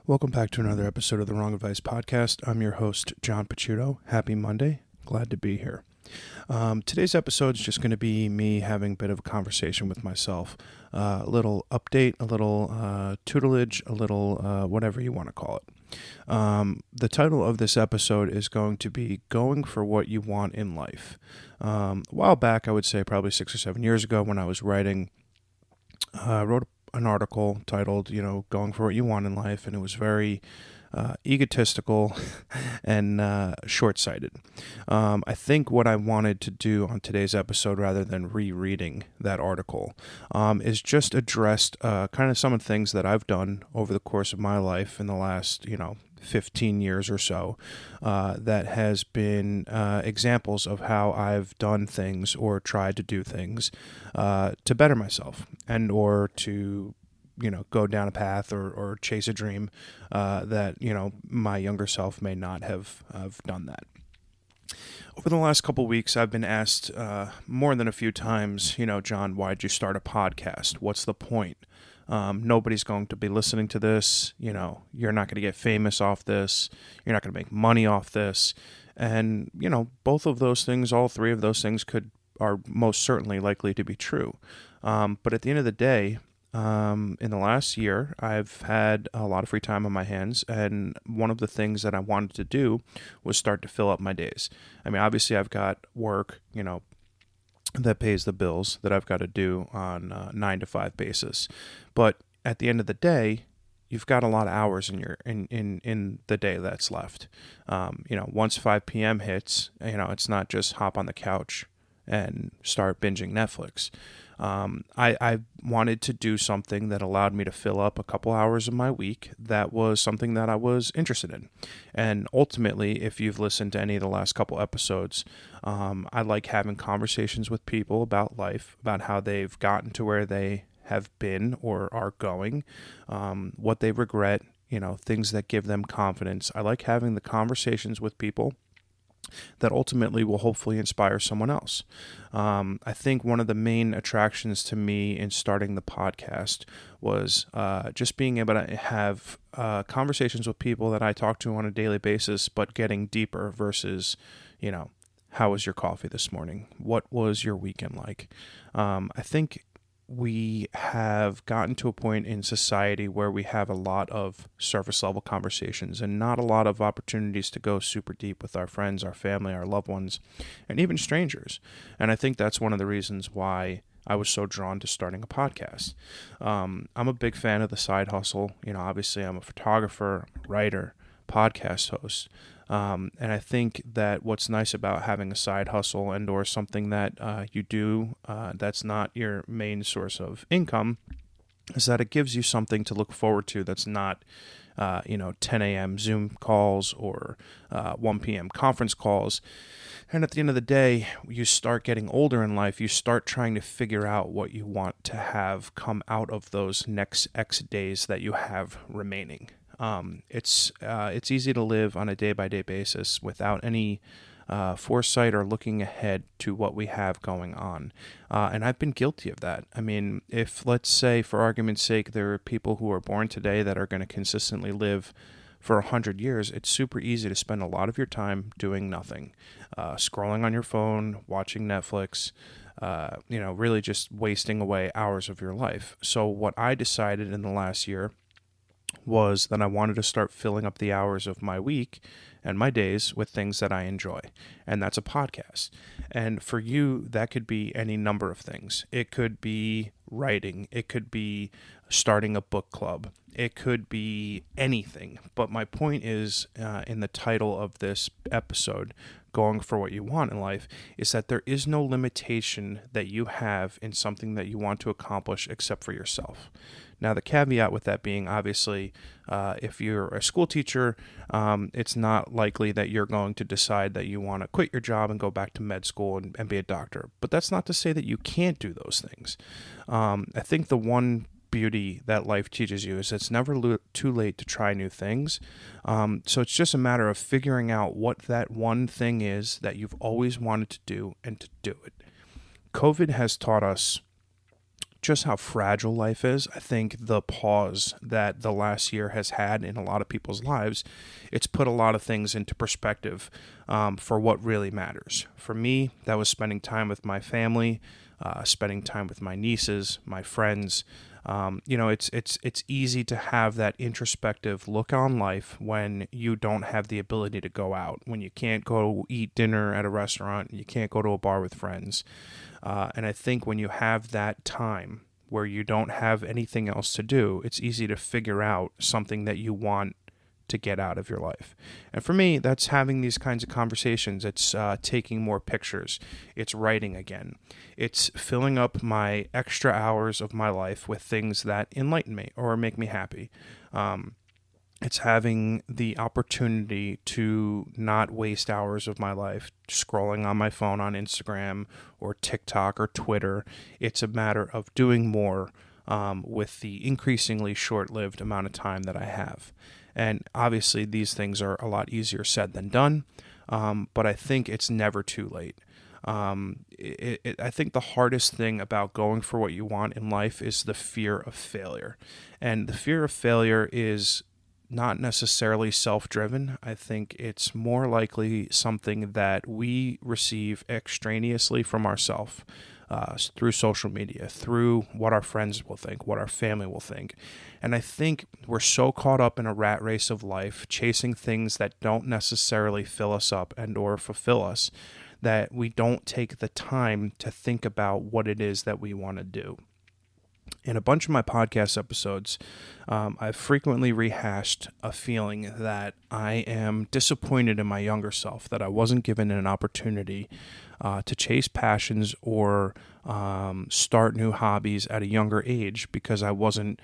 Welcome back to another episode of the Wrong Advice Podcast. I'm your host, John Picciuto. Happy Monday. Glad to be here. Today's episode is just going to be me having a bit of a conversation with myself. A little update, a little tutelage, a little whatever you want to call it. The title of this episode is going to be Going for What You Want in Life. A while back, I would say probably 6 or 7 years ago when I was writing, I wrote an article titled, Going for What You Want in Life, and it was very egotistical and short-sighted. I think what I wanted to do on today's episode, rather than rereading that article, is just address kind of some of the things that I've done over the course of my life in the last, 15 years or so, that has been examples of how I've done things or tried to do things to better myself and or to go down a path or chase a dream that, my younger self may not have done that. Over the last couple of weeks, I've been asked more than a few times, John, why'd you start a podcast? What's the point? Nobody's going to be listening to this. You're not going to get famous off this. You're not going to make money off this. And, both of those things, all three of those things are most certainly likely to be true. But at the end of the day, in the last year, I've had a lot of free time on my hands, and one of the things that I wanted to do was start to fill up my days. I mean, obviously, I've got work, that pays the bills that I've got to do on a 9-to-5 basis, but at the end of the day, you've got a lot of hours in the day that's left. Once 5 p.m. hits, it's not just hop on the couch and start binging Netflix. I wanted to do something that allowed me to fill up a couple hours of my week that was something that I was interested in. And ultimately, if you've listened to any of the last couple episodes, I like having conversations with people about life, about how they've gotten to where they have been or are going, what they regret, things that give them confidence. I like having the conversations with people that ultimately will hopefully inspire someone else. I think one of the main attractions to me in starting the podcast was just being able to have conversations with people that I talk to on a daily basis, but getting deeper versus, how was your coffee this morning? What was your weekend like? I think we have gotten to a point in society where we have a lot of surface level conversations and not a lot of opportunities to go super deep with our friends, our family, our loved ones, and even strangers. And I think that's one of the reasons why I was so drawn to starting a podcast. I'm a big fan of the side hustle. Obviously I'm a photographer, writer, podcast host. And I think that what's nice about having a side hustle and or something that you do that's not your main source of income is that it gives you something to look forward to that's not 10 a.m. Zoom calls or 1 p.m. conference calls. And at the end of the day, you start getting older in life, you start trying to figure out what you want to have come out of those next X days that you have remaining. It's easy to live on a day-by-day basis without any foresight or looking ahead to what we have going on. And I've been guilty of that. I mean, if, let's say, for argument's sake, there are people who are born today that are going to consistently live for 100 years, it's super easy to spend a lot of your time doing nothing, scrolling on your phone, watching Netflix, really just wasting away hours of your life. So what I decided in the last year was that I wanted to start filling up the hours of my week and my days with things that I enjoy. And that's a podcast. And for you, that could be any number of things. It could be writing. It could be starting a book club. It could be anything. But my point is, in the title of this episode, Going for What You Want in Life, is that there is no limitation that you have in something that you want to accomplish except for yourself. Now, the caveat with that being, obviously, if you're a school teacher, it's not likely that you're going to decide that you want to quit your job and go back to med school and be a doctor. But that's not to say that you can't do those things. I think the one beauty that life teaches you is it's never too late to try new things. So it's just a matter of figuring out what that one thing is that you've always wanted to do and to do it. COVID has taught us just how fragile life is. I think the pause that the last year has had in a lot of people's lives, it's put a lot of things into perspective for what really matters. For me, that was spending time with my family, spending time with my nieces, my friends. It's easy to have that introspective look on life when you don't have the ability to go out, when you can't go eat dinner at a restaurant, you can't go to a bar with friends. And I think when you have that time where you don't have anything else to do, it's easy to figure out something that you want to get out of your life. And for me, that's having these kinds of conversations. It's taking more pictures. It's writing again. It's filling up my extra hours of my life with things that enlighten me or make me happy. It's having the opportunity to not waste hours of my life scrolling on my phone on Instagram or TikTok or Twitter. It's a matter of doing more with the increasingly short-lived amount of time that I have. And obviously, these things are a lot easier said than done, but I think it's never too late. I think the hardest thing about going for what you want in life is the fear of failure. And the fear of failure is not necessarily self-driven. I think it's more likely something that we receive extraneously from ourselves. Through social media, through what our friends will think, what our family will think. And I think we're so caught up in a rat race of life, chasing things that don't necessarily fill us up and or fulfill us, that we don't take the time to think about what it is that we want to do. In a bunch of my podcast episodes, I've frequently rehashed a feeling that I am disappointed in my younger self, that I wasn't given an opportunity to chase passions or start new hobbies at a younger age because I wasn't,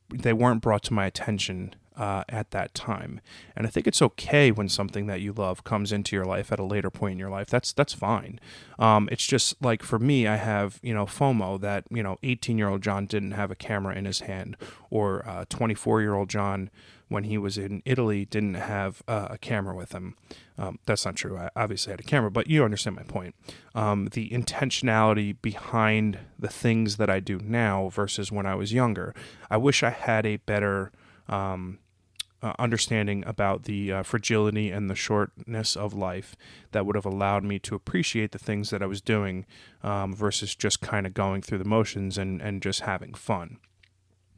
they weren't brought to my attention at that time. And I think it's okay when something that you love comes into your life at a later point in your life. That's fine. It's just like for me, I have, FOMO that, 18-year-old John didn't have a camera in his hand, or 24-year-old John, when he was in Italy, didn't have a camera with him. That's not true. I obviously had a camera, but you understand my point. The intentionality behind the things that I do now versus when I was younger. I wish I had a better understanding about the fragility and the shortness of life that would have allowed me to appreciate the things that I was doing versus just kind of going through the motions and just having fun.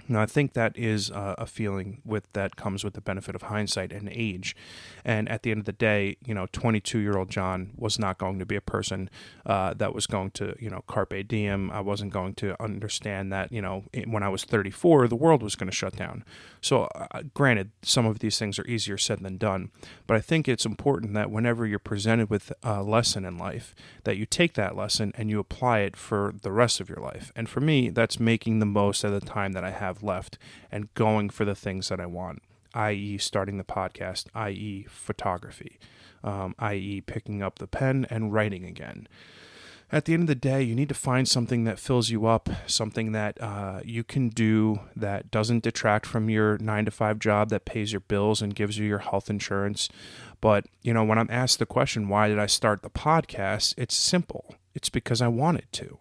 Now, I think that is a feeling that comes with the benefit of hindsight and age. And at the end of the day, 22-year-old John was not going to be a person that was going to, carpe diem. I wasn't going to understand that, when I was 34, the world was going to shut down. So granted, some of these things are easier said than done. But I think it's important that whenever you're presented with a lesson in life, that you take that lesson and you apply it for the rest of your life. And for me, that's making the most of the time that I have left and going for the things that I want, i.e. starting the podcast, i.e. photography, i.e. picking up the pen and writing again. At the end of the day, you need to find something that fills you up, something that you can do that doesn't detract from your 9-to-5 job, that pays your bills and gives you your health insurance. But, when I'm asked the question, why did I start the podcast? It's simple. It's because I wanted to.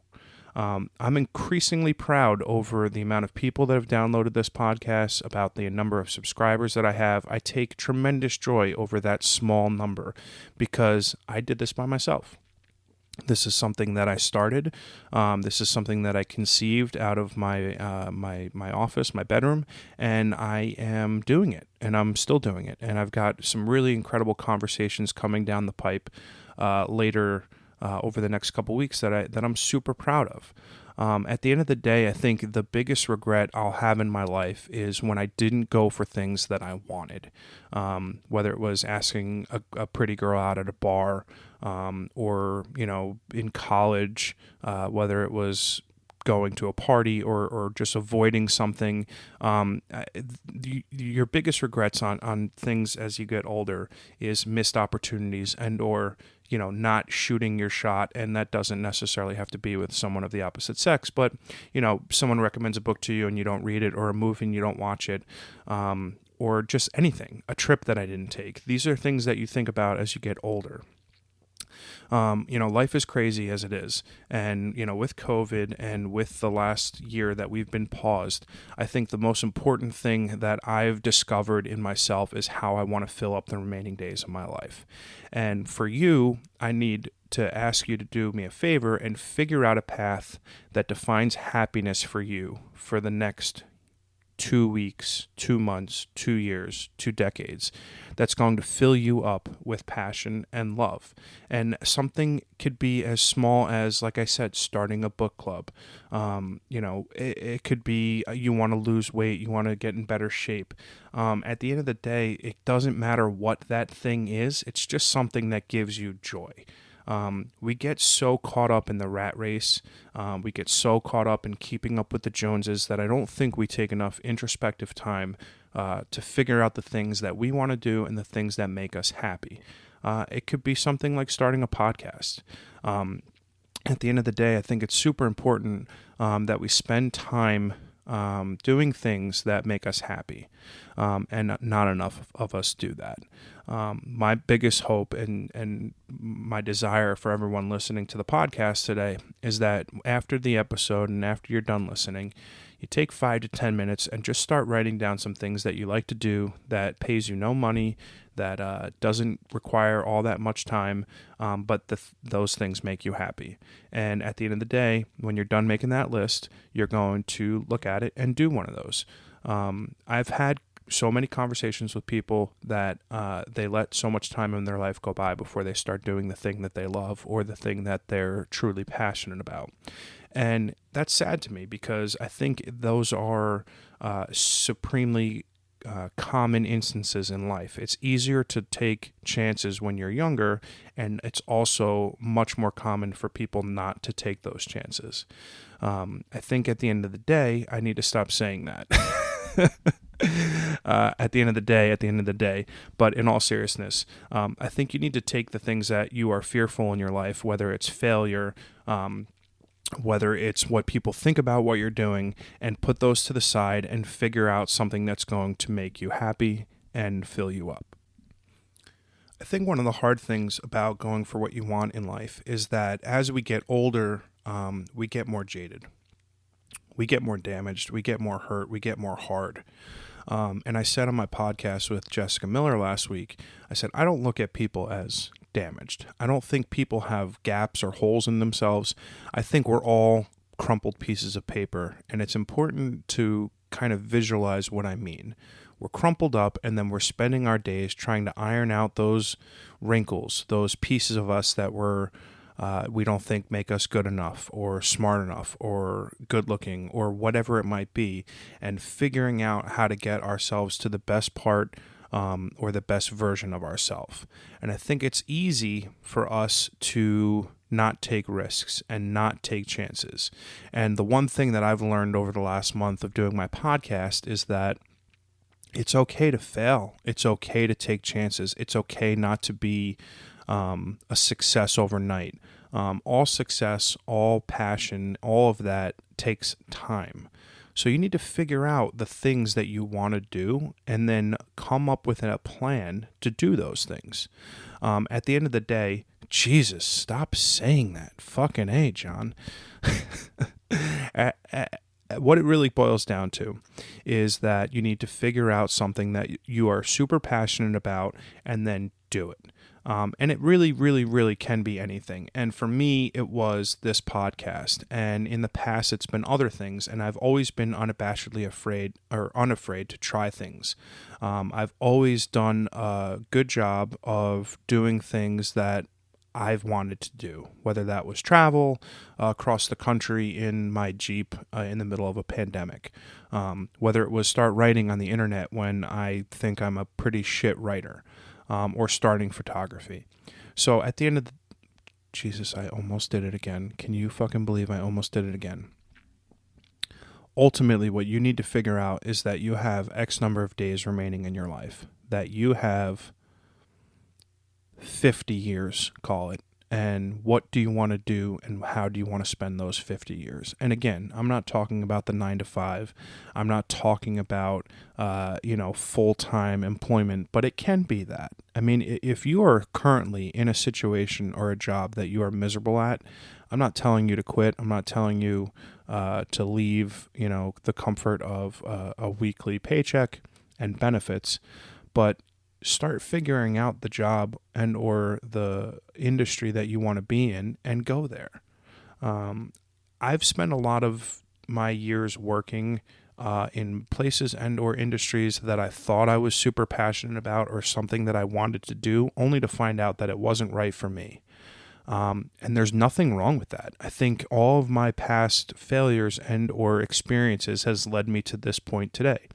I'm increasingly proud over the amount of people that have downloaded this podcast, about the number of subscribers that I have. I take tremendous joy over that small number because I did this by myself. This is something that I started. This is something that I conceived out of my my office, my bedroom, and I am doing it, and I'm still doing it. And I've got some really incredible conversations coming down the pipe later over the next couple weeks that I'm super proud of. At the end of the day, I think the biggest regret I'll have in my life is when I didn't go for things that I wanted, whether it was asking a pretty girl out at a bar, or, in college, whether it was going to a party or just avoiding something. Your biggest regrets on things as you get older is missed opportunities and or not shooting your shot. And that doesn't necessarily have to be with someone of the opposite sex, but, someone recommends a book to you and you don't read it, or a movie and you don't watch it, or just anything, a trip that I didn't take. These are things that you think about as you get older. Life is crazy as it is. And, with COVID and with the last year that we've been paused, I think the most important thing that I've discovered in myself is how I want to fill up the remaining days of my life. And for you, I need to ask you to do me a favor and figure out a path that defines happiness for you for the next 2 weeks, 2 months, 2 years, 2 decades, that's going to fill you up with passion and love. And something could be as small as, like I said, starting a book club. It could be you want to lose weight, you want to get in better shape. At the end of the day, it doesn't matter what that thing is. It's just something that gives you joy. We get so caught up in the rat race. We get so caught up in keeping up with the Joneses that I don't think we take enough introspective time to figure out the things that we want to do and the things that make us happy. It could be something like starting a podcast. At the end of the day, I think it's super important that we spend time doing things that make us happy, and not enough of us do that. My biggest hope and my desire for everyone listening to the podcast today is that after the episode and after you're done listening, you take 5 to 10 minutes and just start writing down some things that you like to do that pays you no money, that doesn't require all that much time, but those things make you happy. And at the end of the day, when you're done making that list, you're going to look at it and do one of those. I've had so many conversations with people that they let so much time in their life go by before they start doing the thing that they love or the thing that they're truly passionate about. And that's sad to me because I think those are supremely common instances in life. It's easier to take chances when you're younger, and it's also much more common for people not to take those chances. I think at the end of the day, I need to stop saying that. At the end of the day, but in all seriousness, I think you need to take the things that you are fearful in your life, whether it's failure, whether it's what people think about what you're doing, and put those to the side and figure out something that's going to make you happy and fill you up. I think one of the hard things about going for what you want in life is that as we get older, we get more jaded. We get more damaged. We get more hurt. We get more hard. And I said on my podcast with Jessica Miller last week, I said, I don't look at people as damaged. I don't think people have gaps or holes in themselves. I think we're all crumpled pieces of paper, and it's important to kind of visualize what I mean. We're crumpled up, and then we're spending our days trying to iron out those wrinkles, those pieces of us that we don't think make us good enough or smart enough or good looking or whatever it might be, and figuring out how to get ourselves to the best part or the best version of ourselves. And I think it's easy for us to not take risks and not take chances. And the one thing that I've learned over the last month of doing my podcast is that it's okay to fail. It's okay to take chances. It's okay not to be a success overnight. All success, all passion, all of that takes time. So you need to figure out the things that you want to do and then come up with a plan to do those things. At the end of the day, Jesus, stop saying that. Fucking A, John. What it really boils down to is that you need to figure out something that you are super passionate about and then do it. And it really, really, really can be anything. And for me, it was this podcast. And in the past, it's been other things. And I've always been unabashedly unafraid to try things. I've always done a good job of doing things that I've wanted to do, whether that was travel across the country in my Jeep in the middle of a pandemic, whether it was start writing on the internet when I think I'm a pretty shit writer, or starting photography. So at the end of the... Jesus, I almost did it again. Can you fucking believe I almost did it again? Ultimately, what you need to figure out is that you have X number of days remaining in your life, that you have 50 years, call it, and what do you want to do, and how do you want to spend those 50 years? And again, I'm not talking about the 9 to 5. I'm not talking about, full-time employment, but it can be that. I mean, if you are currently in a situation or a job that you are miserable at, I'm not telling you to quit. I'm not telling you to leave, the comfort of a weekly paycheck and benefits, but start figuring out the job and or the industry that you want to be in and go there. I've spent a lot of my years working in places and or industries that I thought I was super passionate about or something that I wanted to do, only to find out that it wasn't right for me. And there's nothing wrong with that. I think all of my past failures and or experiences has led me to this point today.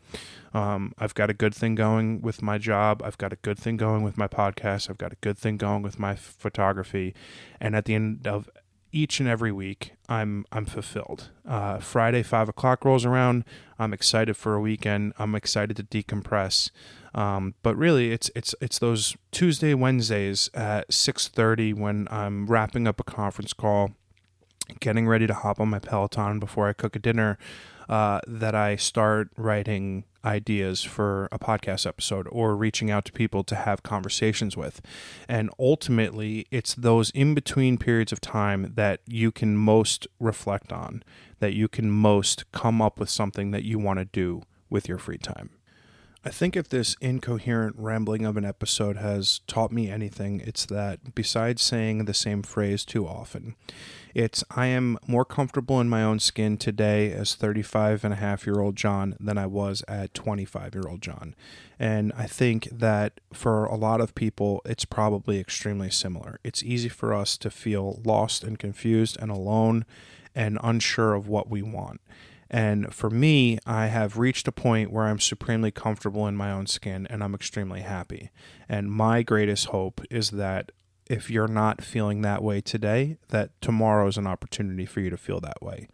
I've got a good thing going with my job. I've got a good thing going with my podcast. I've got a good thing going with my photography. And at the end of each and every week, I'm fulfilled. Friday, 5 o'clock rolls around. I'm excited for a weekend. I'm excited to decompress. But really, it's those Tuesday, Wednesdays at 6:30 when I'm wrapping up a conference call, getting ready to hop on my Peloton before I cook a dinner, that I start writing ideas for a podcast episode or reaching out to people to have conversations with. And ultimately, it's those in-between periods of time that you can most reflect on, that you can most come up with something that you want to do with your free time. I think if this incoherent rambling of an episode has taught me anything, it's that besides saying the same phrase too often, I am more comfortable in my own skin today as 35-and-a-half-year-old John than I was at 25-year-old John. And I think that for a lot of people, it's probably extremely similar. It's easy for us to feel lost and confused and alone and unsure of what we want. And for me, I have reached a point where I'm supremely comfortable in my own skin and I'm extremely happy. And my greatest hope is that if you're not feeling that way today, that tomorrow is an opportunity for you to feel that way.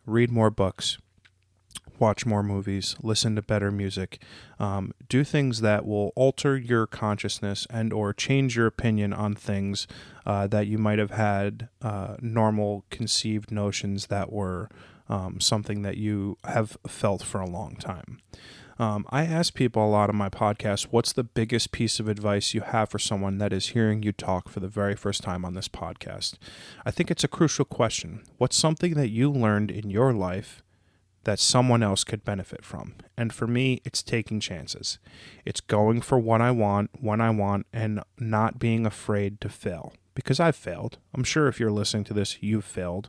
Read more books, watch more movies, listen to better music, do things that will alter your consciousness and or change your opinion on things that you might have had normal conceived notions that were something that you have felt for a long time. I ask people a lot on my podcast, what's the biggest piece of advice you have for someone that is hearing you talk for the very first time on this podcast? I think it's a crucial question. What's something that you learned in your life that someone else could benefit from? And for me, it's taking chances. It's going for what I want, when I want, and not being afraid to fail. Because I've failed. I'm sure if you're listening to this, you've failed.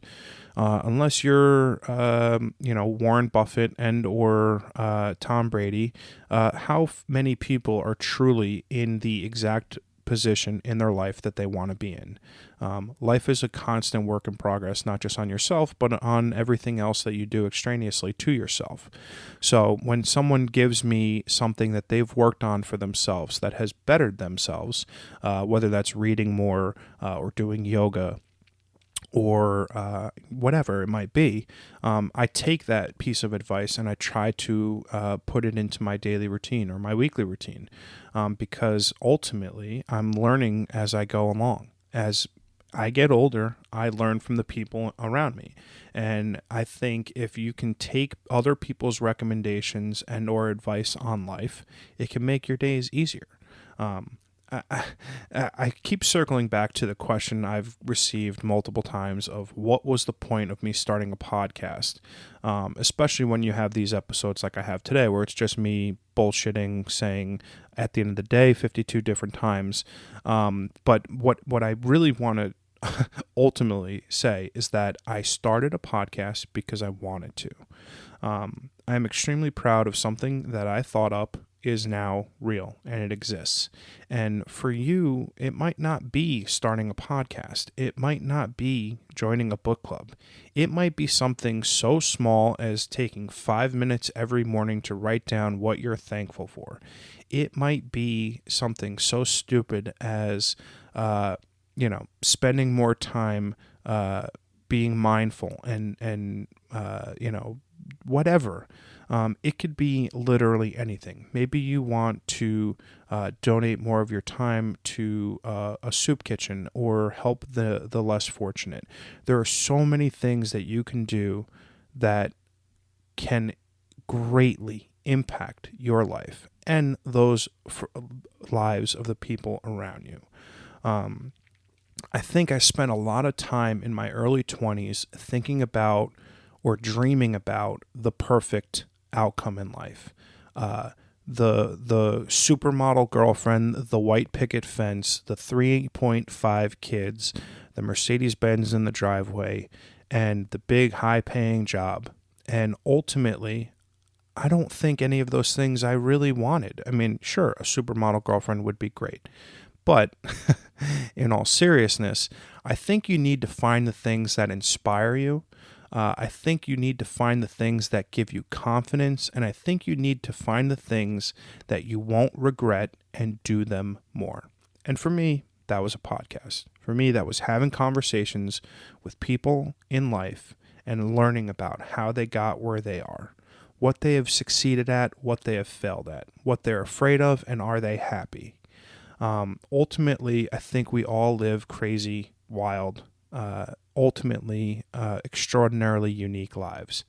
Unless you're, Warren Buffett and or Tom Brady, how many people are truly in the exact position in their life that they want to be in? Life is a constant work in progress, not just on yourself, but on everything else that you do extraneously to yourself. So when someone gives me something that they've worked on for themselves that has bettered themselves, whether that's reading more or doing yoga or whatever it might be, I take that piece of advice and I try to put it into my daily routine or my weekly routine, because ultimately I'm learning as I go along. As I get older, I learn from the people around me. And I think if you can take other people's recommendations and or advice on life, it can make your days easier. I keep circling back to the question I've received multiple times of what was the point of me starting a podcast, especially when you have these episodes like I have today where it's just me bullshitting, saying at the end of the day 52 different times. But what I really want to ultimately say is that I started a podcast because I wanted to. I am extremely proud of something that I thought up is now real and it exists. And for you, it might not be starting a podcast. It might not be joining a book club. It might be something so small as taking 5 minutes every morning to write down what you're thankful for. It might be something so stupid as, spending more time being mindful and whatever. It could be literally anything. Maybe you want to donate more of your time to a soup kitchen or help the less fortunate. There are so many things that you can do that can greatly impact your life and those lives of the people around you. I think I spent a lot of time in my early 20s thinking about or dreaming about the perfect outcome in life. The supermodel girlfriend, the white picket fence, the 3.5 kids, the Mercedes-Benz in the driveway, and the big high-paying job. And ultimately, I don't think any of those things I really wanted. I mean, sure, a supermodel girlfriend would be great. But in all seriousness, I think you need to find the things that inspire you. I think you need to find the things that give you confidence. And I think you need to find the things that you won't regret and do them more. And for me, that was a podcast. For me, that was having conversations with people in life and learning about how they got where they are, what they have succeeded at, what they have failed at, what they're afraid of, and are they happy? Ultimately, I think we all live crazy, wild, ultimately extraordinarily unique lives.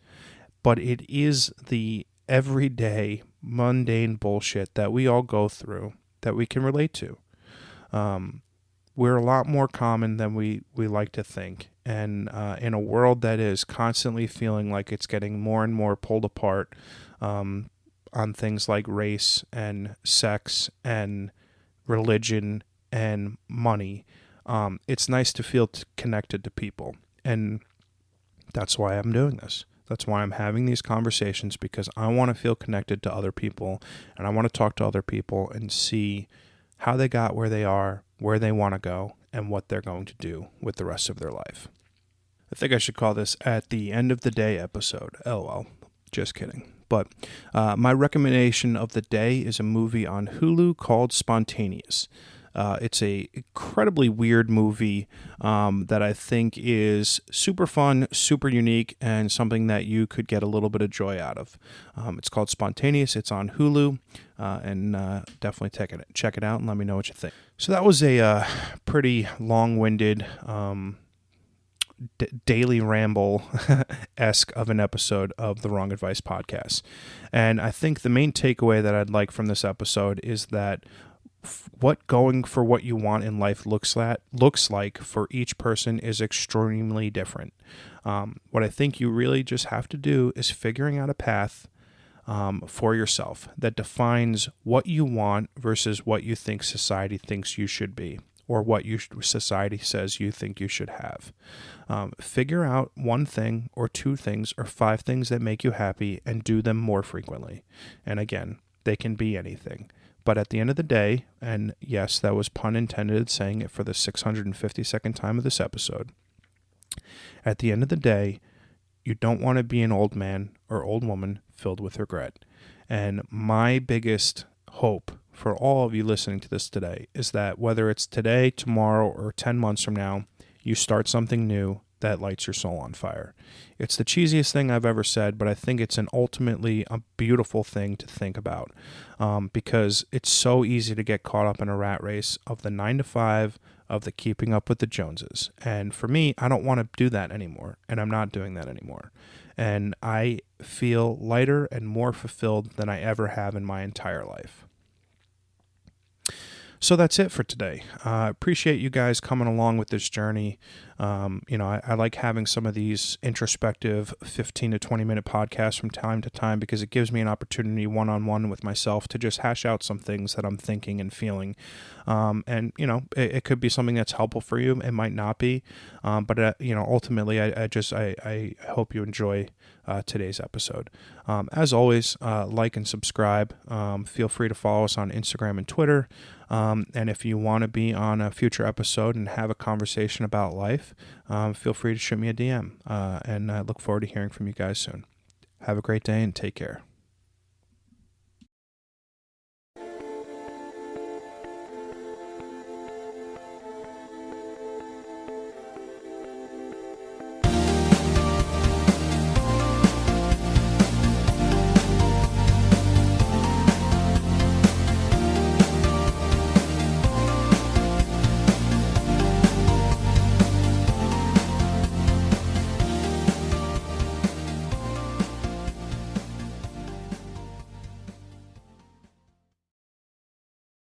But it is the everyday, mundane bullshit that we all go through that we can relate to. We're a lot more common than we like to think. And in a world that is constantly feeling like it's getting more and more pulled apart on things like race and sex and religion and money, it's nice to feel connected to people. And that's why I'm doing this. That's why I'm having these conversations, because I want to feel connected to other people, and I want to talk to other people and see how they got where they are, where they want to go, and what they're going to do with the rest of their life. I think I should call this At the End of the Day episode. LOL. Just kidding. But my recommendation of the day is a movie on Hulu called Spontaneous. It's a incredibly weird movie that I think is super fun, super unique, and something that you could get a little bit of joy out of. It's called Spontaneous. It's on Hulu, and definitely check it out and let me know what you think. So that was a pretty long-winded daily ramble-esque of an episode of the Wrong Advice podcast. And I think the main takeaway that I'd like from this episode is that what going for what you want in life looks like for each person is extremely different. What I think you really just have to do is figuring out a path for yourself that defines what you want versus what you think society thinks you should be, or what society says you think you should have. Figure out one thing or two things or five things that make you happy and do them more frequently. And again, they can be anything. But at the end of the day, and yes, that was pun intended, saying it for the 652nd time of this episode, at the end of the day, you don't want to be an old man or old woman filled with regret. And my biggest hope for all of you listening to this today is that whether it's today, tomorrow, or 10 months from now, you start something new that lights your soul on fire. It's the cheesiest thing I've ever said, but I think it's ultimately a beautiful thing to think about, because it's so easy to get caught up in a rat race of the 9 to 5, of the keeping up with the Joneses. And for me, I don't want to do that anymore, and I'm not doing that anymore. And I feel lighter and more fulfilled than I ever have in my entire life. So that's it for today. I appreciate you guys coming along with this journey. I like having some of these introspective 15 to 20 minute podcasts from time to time, because it gives me an opportunity one-on-one with myself to just hash out some things that I'm thinking and feeling. It could be something that's helpful for you. It might not be. But ultimately, I hope you enjoy today's episode. As always, like and subscribe. Feel free to follow us on Instagram and Twitter. And if you want to be on a future episode and have a conversation about life, feel free to shoot me a DM. And I look forward to hearing from you guys soon. Have a great day and take care.